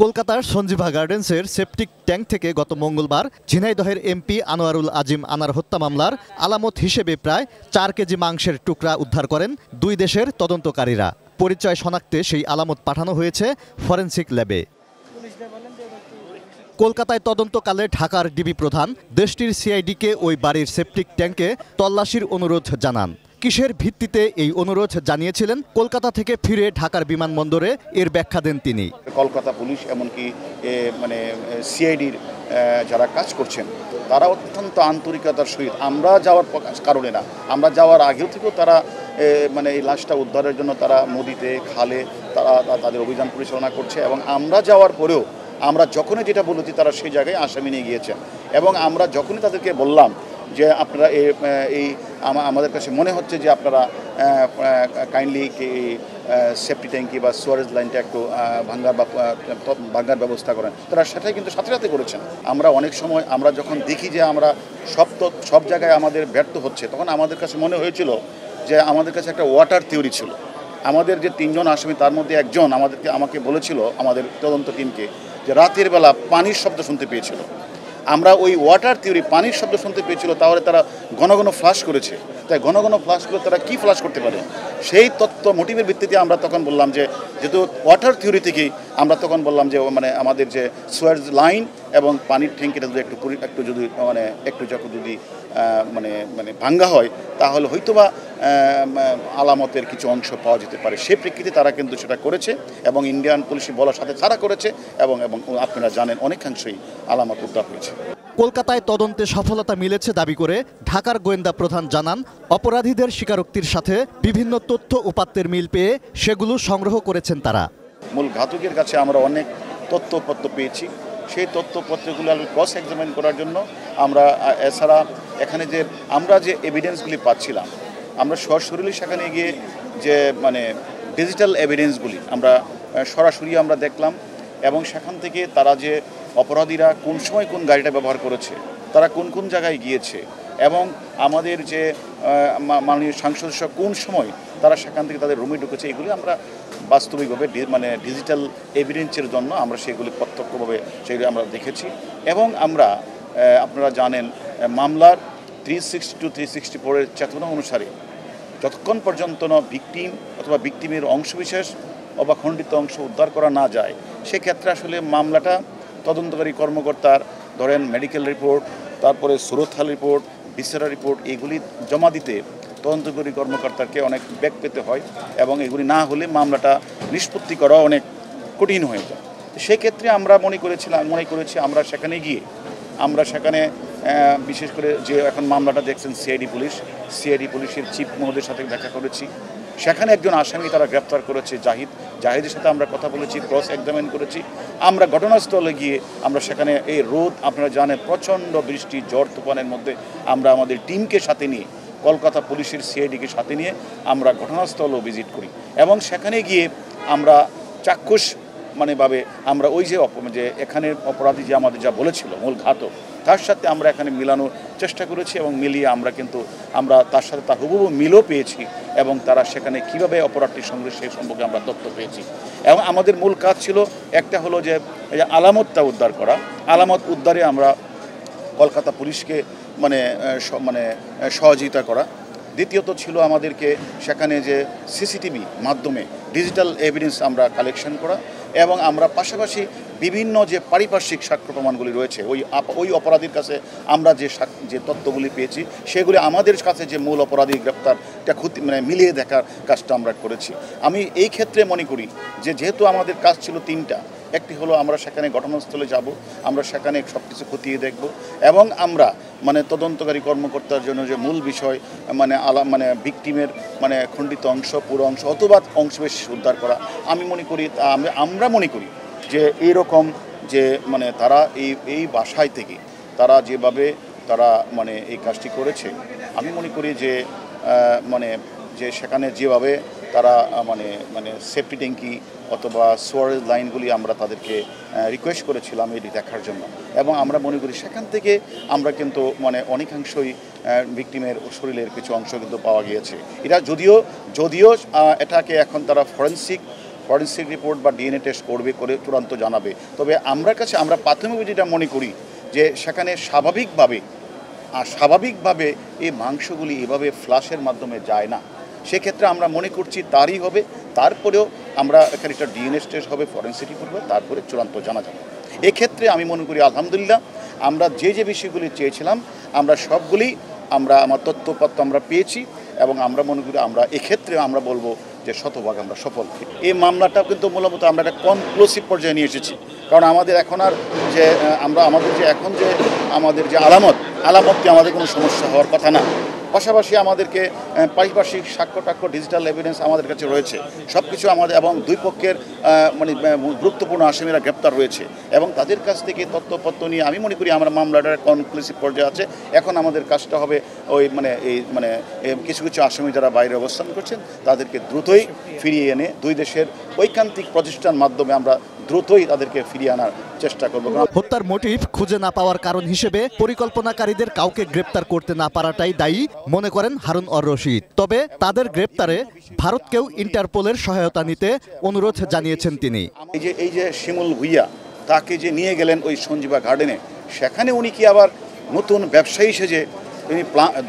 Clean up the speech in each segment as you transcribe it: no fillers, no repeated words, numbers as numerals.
কলকাতার সঞ্জীভা গার্ডেন্সের septic tank থেকে গত মঙ্গলবার ঝিনাইদহের এমপি আনোয়ারুল আজিম আনার হত্যা মামলার আলামত হিসেবে প্রায় ৪ কেজি মাংসের টুকরা উদ্ধার করেন দুই দেশের তদন্তকারীরা। পরিচয় শনাক্তে সেই আলামত পাঠানো হয়েছে ফরেনসিক ল্যাবে। কলকাতায় তদন্তকালে ঢাকার ডিবি প্রধান দেশটির সিআইডিকে ওই বাড়ির সেপটিক ট্যাঙ্কে তল্লাশির অনুরোধ জানান। কিসের ভিত্তিতে এই অনুরোধ জানিয়েছিলেন কলকাতা থেকে ফিরে ঢাকার বিমানবন্দরে এর ব্যাখ্যা দেন তিনি। কলকাতা পুলিশ এমনকি সিআইডির যারা কাজ করছেন তারা অত্যন্ত আন্তরিকতার সহিত, আমরা যাওয়ার কারণে না, আমরা যাওয়ার আগেও থেকেও তারা এই লাশটা উদ্ধারের জন্য তারা নদীতে খালে তারা তাদের অভিযান পরিচালনা করছে এবং আমরা যাওয়ার পরেও আমরা যখনই যেটা বলেছি তারা সেই জায়গায় আসামি নিয়ে গিয়েছেন এবং আমরা যখনই তাদেরকে বললাম যে আপনারা আমাদের কাছে মনে হচ্ছে যে আপনারা কাইন্ডলি সেফটি ট্যাঙ্কি বা সুয়ারেজ লাইনটা একটু ভাঙার ব্যবস্থা করেন, তারা সেটাই কিন্তু সাথে সাথে করেছেন। আমরা অনেক সময় আমরা যখন দেখি যে আমরা সব জায়গায় আমাদের ব্যর্থ হচ্ছে, তখন আমাদের কাছে মনে হয়েছিল যে আমাদের কাছে একটা ওয়াটার থিওরি ছিল। আমাদের যে 3 জন আসামি তার মধ্যে একজন আমাকে বলেছিল, আমাদের তদন্ত টিমকে, যে রাতের বেলা পানির শব্দ শুনতে পেয়েছিল। আমরা ওই ওয়াটার থিওরি, পানির শব্দ শুনতে পেয়েছিল, তাহলে তারা ঘন ঘন ফ্লাশ করেছে। তাই ঘন ঘন ফ্লাশ করে তারা কী ফ্লাশ করতে পারে, সেই তত্ত্ব মোটিভের ভিত্তিতে আমরা তখন বললাম যে যেহেতু ওয়াটার থিওরি থেকেই আমরা তখন বললাম যে আমাদের যে সুয়ারেজ লাইন এবং পানির ট্যাঙ্কিটা যদি একটু যদি ভাঙ্গা হয় তাহলে হয়তোবা আলামতের কিছু অংশ পাওয়া যেতে পারে। সেই প্রেক্ষিতে তারা কিন্তু সেটা করেছে এবং ইন্ডিয়ান পুলিশি বলার সাথে তারা করেছে এবং আপনারা জানেন অনেকাংশই আলামত উদ্ধার হয়েছে। কলকাতায় তদন্তে সফলতা মিলেছে দাবি করে ঢাকার গোয়েন্দা প্রধান জানান, অপরাধীদের স্বীকারোক্তির সাথে বিভিন্ন তথ্য উপাত্তের মিল পেয়ে সেগুলো সংগ্রহ করেছেন তারা। মূল ঘাতকের কাছে আমরা অনেক তথ্যপত্র পেয়েছি, সেই তথ্যপত্রগুলো ক্রস এক্সামিন করার জন্য আমরা এছাড়া এখানে যে আমরা যে এভিডেন্সগুলি পাচ্ছিলাম, আমরা সরাসরি সেখানে গিয়ে যে ডিজিটাল এভিডেন্সগুলি আমরা সরাসরি আমরা দেখলাম এবং সেখান থেকে তারা যে অপরাধীরা কোন সময় কোন গাড়িটা ব্যবহার করেছে, তারা কোন কোন জায়গায় গিয়েছে এবং আমাদের যে মাননীয় সাংসদ কোন সময় তারা সেখান থেকে তাদের রুমে ঢুকেছে, এগুলি আমরা বাস্তবিকভাবে ডিজিটাল এভিডেন্সের জন্য আমরা সেগুলি প্রত্যক্ষভাবে সেগুলি আমরা দেখেছি এবং আমরা আপনারা জানেন মামলার 362-364 চেতনা অনুসারে যতক্ষণ পর্যন্ত ভিকটিম অথবা ভিকটিমের অংশবিশেষ অথবা খণ্ডিত অংশ উদ্ধার করা না যায়, সেক্ষেত্রে আসলে মামলাটা তদন্তকারী কর্মকর্তার ধরেন মেডিকেল রিপোর্ট, তারপরে সুরতহাল রিপোর্ট, ভিসেরা রিপোর্ট, এগুলি জমা দিতে তদন্তকারী কর্মকর্তাকে অনেক বেগ পেতে হয় এবং এগুলি না হলে মামলাটা নিষ্পত্তি করা অনেক কঠিন হয়ে যায়। সেক্ষেত্রে আমরা মনে করেছি আমরা সেখানে গিয়ে আমরা সেখানে বিশেষ করে যে এখন মামলাটা দেখছেন সিআইডি পুলিশের চিফ মহোদয়ের সাথে দেখা করেছি। সেখানে একজন আসামি তারা গ্রেপ্তার করেছে, জাহিদের সাথে আমরা কথা বলেছি, ক্রস এক্সামিন করেছি। আমরা ঘটনাস্থলে গিয়ে আমরা সেখানে এই রোদ, আপনারা জানেন প্রচণ্ড বৃষ্টি, ঝড় তুফানের মধ্যে আমরা আমাদের টিমকে সাথে নিয়ে, কলকাতা পুলিশের সিআইডিকে সাথে নিয়ে আমরা ঘটনাস্থলও ভিজিট করি এবং সেখানে গিয়ে আমরা চাক্ষুষ ভাবে আমরা ওই যে এখানের অপরাধী যে আমাদের যা বলেছিল মূল ঘাতক, তার সাথে আমরা এখানে মিলানোর চেষ্টা করেছি এবং মিলিয়ে আমরা তার সাথে তার হুবহু মিলও পেয়েছি এবং তারা সেখানে কীভাবে অপরাধটি সংগ্রহ সেই সম্পর্কে আমরা তথ্য পেয়েছি এবং আমাদের মূল কাজ ছিল একটা হলো যে আলামতটা উদ্ধার করা। আলামত উদ্ধারে আমরা কলকাতা পুলিশকে সহযোগিতা করা। দ্বিতীয়ত ছিল আমাদেরকে সেখানে যে সিসিটিভি মাধ্যমে ডিজিটাল এভিডেন্স আমরা কালেকশন করা এবং আমরা পাশাপাশি বিভিন্ন যে পারিপার্শ্বিক সাক্ষ্য প্রমাণগুলি রয়েছে ওই অপরাধীর কাছে আমরা যে তথ্যগুলি পেয়েছি সেগুলি আমাদের কাছে যে মূল অপরাধী গ্রেপ্তারটা মিলিয়ে দেখার কাজটা আমরা করেছি। আমি এই ক্ষেত্রে মনে করি যে যেহেতু আমাদের কাজ ছিল 3টা, একটি হলো আমরা সেখানে ঘটনাস্থলে যাব, আমরা সেখানে সব কিছু খতিয়ে দেখব এবং আমরা তদন্তকারী কর্মকর্তার জন্য যে মূল বিষয় ভিকটিমের খণ্ডিত অংশ, পুরো অংশ অথবা অংশবিশেষ উদ্ধার করা, আমরা মনে করি যে এইরকম যে তারা এই বাসায় থেকে তারা যেভাবে তারা এই কাজটি করেছে, আমি মনে করি যে যে সেখানে যেভাবে তারা সেফটি ট্যাঙ্কি অথবা সোয়ারেজ লাইনগুলি আমরা তাদেরকে রিকোয়েস্ট করেছিলাম এটি দেখার জন্য এবং আমরা মনে করি সেখান থেকে আমরা কিন্তু অনেকাংশই ভিকটিমের শরীরের কিছু অংশ কিন্তু পাওয়া গিয়েছে। এটা যদিও এটাকে এখন তারা ফরেনসিক ফরেন্সিক রিপোর্ট বা ডিএনএ টেস্ট করবে, করে চূড়ান্ত জানাবে। তবে আমরা প্রাথমিক যেটা মনে করি যে সেখানে স্বাভাবিকভাবে এই মাংসগুলি এভাবে ফ্লাশের মাধ্যমে যায় না। সেক্ষেত্রে আমরা মনে করছি তারই হবে। তারপরেও আমরা এখানে একটা ডিএনএ টেস্ট হবে, ফরেন্সিক রিপোর্ট হবে, তারপরে চূড়ান্ত জানা যাবে। এক্ষেত্রে আমি মনে করি আলহামদুলিল্লাহ আমরা যে বিষয়গুলি চেয়েছিলাম আমরা সবগুলি আমার তথ্যপত্র আমরা পেয়েছি, এবং আমরা মনে করি আমরা এক্ষেত্রে আমরা বলবো যে শতভাগ আমরা সফল। এই মামলাটা কিন্তু মূলত আমরা একটা কনক্লুসিভ পর্যায়ে নিয়ে এসেছি, কারণ আমাদের এখন আর যে আমাদের যে আলামতটি আমাদের কোনো সমস্যা হওয়ার কথা না। পাশাপাশি আমাদেরকে পারিপার্শ্বিক সাক্ষ্য ডিজিটাল এভিডেন্স আমাদের কাছে রয়েছে, সব কিছু আমাদের, এবং দুই পক্ষের গুরুত্বপূর্ণ আসামিরা গ্রেপ্তার রয়েছে, এবং তাদের কাছ থেকে তথ্যপত্র নিয়ে আমি মনে করি আমরা মামলাটার কনক্লুসিভ পর্যায়ে আছে। এখন আমাদের কাজটা হবে কিছু আসামি যারা বাইরে অবস্থান করছেন তাদেরকে দ্রুতই ফিরিয়ে এনে দুই দেশের ঐকান্তিক প্রচেষ্টার মাধ্যমে আমরা দ্রুতই তাদেরকে ফিরিয়ে আনার চেষ্টা করব। হত্যার মোটিভ খুঁজে না পাওয়ার কারণ হিসেবে পরিকল্পনাকারীদের কাউকে গ্রেপ্তার করতে না পারাটাই দায়ী মনে করেন হারুন অর রশিদ। তবে তাদের গ্রেপ্তারে ভারতকেও ইন্টারপোলের সহায়তা নিতে অনুরোধ জানিয়েছেন তিনি। এই যে শিমুল ভুইয়া, তাকে যে নিয়ে গেলেন ওই সঞ্জীবা গার্ডেনে, সেখানে উনি কি আবার নতুন ব্যবসায়ী সেজে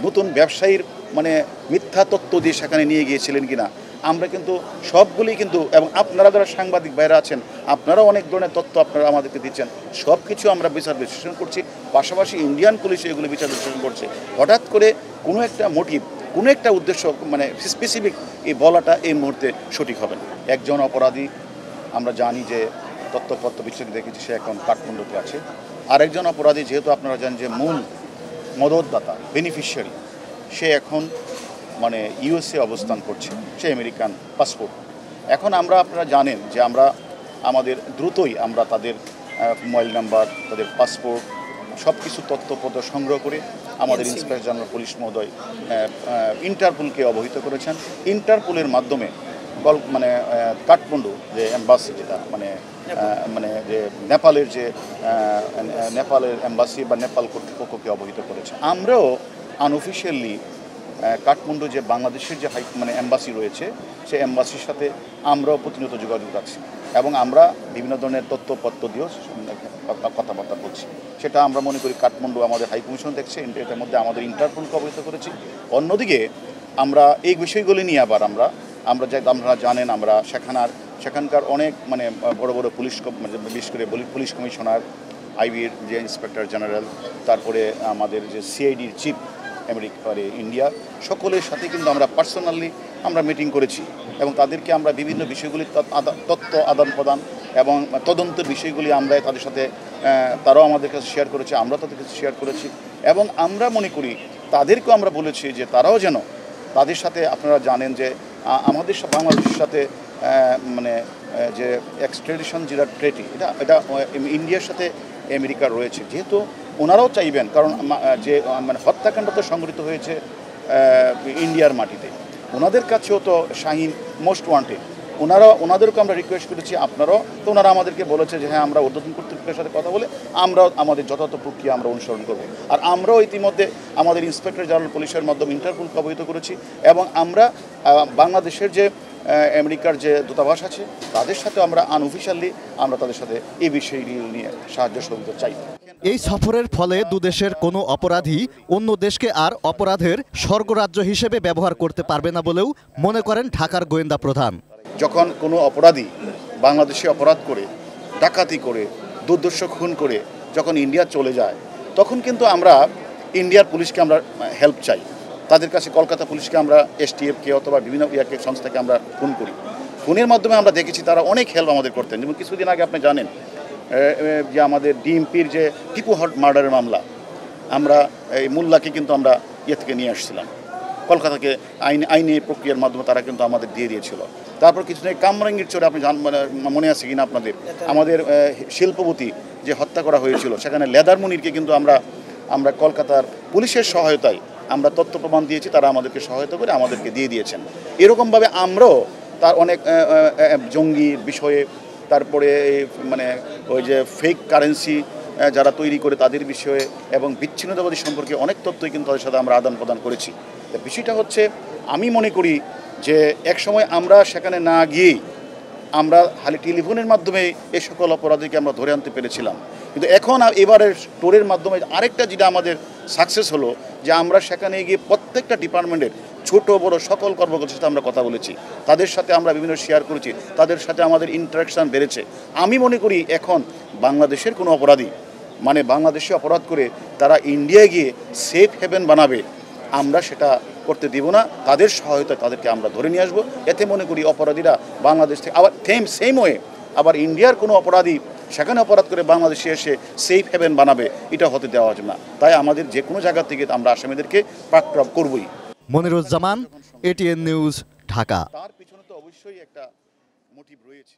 নতুন ব্যবসায়ীর মিথ্যা তথ্য দিয়ে সেখানে নিয়ে গিয়েছিলেন কিনা, আমরা কিন্তু সবগুলি কিন্তু, এবং আপনারা যারা সাংবাদিক ভাইরা আছেন আপনারাও অনেক ধরনের তথ্য আপনারা আমাদেরকে দিচ্ছেন, সব কিছু আমরা বিচার বিশ্লেষণ করছি। পাশাপাশি ইন্ডিয়ান পুলিশ এগুলো বিচার বিশ্লেষণ করছে। হঠাৎ করে কোনো একটা মোটিভ, কোনো একটা উদ্দেশ্য স্পেসিফিক এই বলাটা এই মুহূর্তে সঠিক হবে না। একজন অপরাধী আমরা জানি যে তথ্যপত্র বিশ্লেষণ দেখেছি সে এখন কাঠমান্ডুতে আছে। আরেকজন অপরাধী যেহেতু আপনারা জানেন যে মূল মদতদাতা বেনিফিশিয়ারি, সে এখন ইউএসএ অবস্থান করছে, সে আমেরিকান পাসপোর্ট। এখন আপনারা জানেন যে আমাদের দ্রুতই আমরা তাদের মোবাইল নাম্বার, তাদের পাসপোর্ট, সব কিছু তথ্যপত্র সংগ্রহ করে আমাদের ইন্সপেক্টর জেনারেল পুলিশ মহোদয় ইন্টারপোলকে অবহিত করেছেন। ইন্টারপোলের মাধ্যমে কাঠমান্ডু যে এম্বাসি, যেটা যে নেপালের এম্বাসি বা নেপাল কর্তৃপক্ষকে অবহিত করেছে। আমরাও আনঅফিশিয়ালি কাঠমান্ডু যে বাংলাদেশের যে এম্বাসি রয়েছে, সেই এম্বাসির সাথে আমরাও প্রতিনিয়ত যোগাযোগ রাখছি, এবং আমরা বিভিন্ন ধরনের তথ্যপত্র দিয়েও কথাবার্তা বলছি। সেটা আমরা মনে করি কাঠমান্ডু আমাদের হাইকমিশন দেখছে, এটার মধ্যে আমাদের ইন্টারপোলকে অবহিত করেছি। অন্যদিকে আমরা এই বিষয়গুলি নিয়ে আবার আপনারা জানেন আমরা সেখানকার অনেক বড় বড় পুলিশ, বিশেষ করে পুলিশ কমিশনার, আইবির যে ইন্সপেক্টর জেনারেল, তারপরে আমাদের যে সিআইডির চিফ ইন্ডিয়া, সকলের সাথে কিন্তু আমরা পার্সোনালি মিটিং করেছি, এবং তাদেরকে আমরা বিভিন্ন বিষয়গুলি তথ্য আদান প্রদান এবং তদন্তের বিষয়গুলি আমরা তাদের সাথে, তারাও আমাদের কাছে শেয়ার করেছে, আমরা তাদের কাছে শেয়ার করেছি, এবং আমরা মনে করি তাদেরকেও আমরা বলেছি যে তারাও যেন তাদের সাথে, আপনারা জানেন যে আমাদের বাংলাদেশের সাথে যে এক্সট্রাডিশন যেটা ট্রেটি, এটা ইন্ডিয়ার সাথে আমেরিকার রয়েছে, যেহেতু ওনারাও চাইবেন, কারণ যে হত্যাকাণ্ড তো সংঘটিত হয়েছে ইন্ডিয়ার মাটিতে, ওনাদের কাছেও তো শাহিন মোস্ট ওয়ান্টেড, ওনাদেরকে আমরা রিকোয়েস্ট করেছি আপনারাও, তো ওনারা আমাদেরকে বলেছে যে হ্যাঁ আমরা ঊর্ধ্বতন কর্তৃপক্ষের সাথে কথা বলে আমরাও আমাদের যথাযথ প্রক্রিয়া আমরা অনুসরণ করব। আর আমরাও ইতিমধ্যে আমাদের ইন্সপেক্টর জেনারেল পুলিশের মাধ্যমে ইন্টারপোলকে অবহিত করেছি, এবং আমরা বাংলাদেশের যে আমেরিকার যে দূতাবাস আছে তাদের সাথে আমরা আনঅফিশিয়ালি তাদের সাথে এই বিষয়টি নিয়ে সাহায্য সহযোগিতা চাই। এই সফরের ফলে দুদেশের কোনো অপরাধী অন্য দেশকে আর অপরাধের স্বর্গরাজ্য হিসেবে ব্যবহার করতে পারবে না বলেও মনে করেন ঢাকার গোয়েন্দা প্রধান। যখন কোনো অপরাধী বাংলাদেশে অপরাধ করে, ডাকাতি করে, দুর্দর্শ খুন করে যখন ইন্ডিয়া চলে যায়, তখন কিন্তু আমরা ইন্ডিয়ার পুলিশকে আমরা হেল্প চাই, তাদের কাছে কলকাতা পুলিশকে আমরা এসটিএফকে অথবা বিভিন্ন সংস্থাকে আমরা ফোন করি। ফোনের মাধ্যমে আমরা দেখেছি তারা অনেক হেল্প আমাদের করতেন। যেমন কিছুদিন আগে আপনি জানেন যে আমাদের ডিএমপির যে টিপু মার্ডারের মামলা, আমরা এই মোল্লাকে কিন্তু আমরা থেকে নিয়ে আসছিলাম কলকাতাকে, আইনি প্রক্রিয়ার মাধ্যমে তারা কিন্তু আমাদের দিয়ে দিয়েছিল। তারপর কিছু নেই কামরাঙ্গীর চোরে, আপনি মনে আছে কিনা আপনাদের, আমাদের শিল্পপতি যে হত্যা করা হয়েছিল, সেখানে লেদার মুনিরকে কিন্তু আমরা কলকাতার পুলিশের সহায়তায় আমরা তথ্য প্রমাণ দিয়েছি, তারা আমাদেরকে সহায়তা করে আমাদেরকে দিয়ে দিয়েছেন। এরকমভাবে আমরাও তার অনেক জঙ্গি বিষয়ে, তারপরে ওই যে ফেক কারেন্সি যারা তৈরি করে তাদের বিষয়ে, এবং বিচ্ছিন্নতাবাদী সম্পর্কে অনেক তথ্যই কিন্তু তাদের সাথে আমরা আদান প্রদান করেছি। বিষয়টা হচ্ছে, আমি মনে করি যে একসময় আমরা সেখানে না গিয়েই আমরা খালি টেলিফোনের মাধ্যমে এই সকল অপরাধীকে আমরা ধরে আনতে পেরেছিলাম, কিন্তু এখন এবারের টোরের মাধ্যমে আরেকটা যেটা আমাদের সাকসেস হলো যে আমরা সেখানে গিয়ে প্রত্যেকটা ডিপার্টমেন্টের ছোট বড় সকল কর্মকর্তার সাথে আমরা কথা বলেছি, তাদের সাথে আমরা বিভিন্ন শেয়ার করেছি, তাদের সাথে আমাদের ইন্টারাকশান বেড়েছে। আমি মনে করি এখন বাংলাদেশের কোনো অপরাধী মানে বাংলাদেশে অপরাধ করে তারা ইন্ডিয়ায় গিয়ে সেফ হেভেন বানাবে, আমরা সেটা করতে দিব না। তাদের সহায়তায় তাদেরকে আমরা ধরে নিয়ে আসবো। এতে মনে করি অপরাধীরা বাংলাদেশ থেকে আবার সেম ওয়ে আবার ইন্ডিয়ার কোনো অপরাধী সেখানে অপরাধ করে বাংলাদেশে এসে সেফ হেভেন বানাবে, এটা হতে দেওয়া যাবে না। তাই আমাদের যে কোনো জায়গা থেকে আমরা আসামিদেরকে প্রাপ্ত করবই। Moniruzzaman, ATN news, Dhaka. তার পিছনে তো অবশ্যই একটা মোটিভ রয়েছে।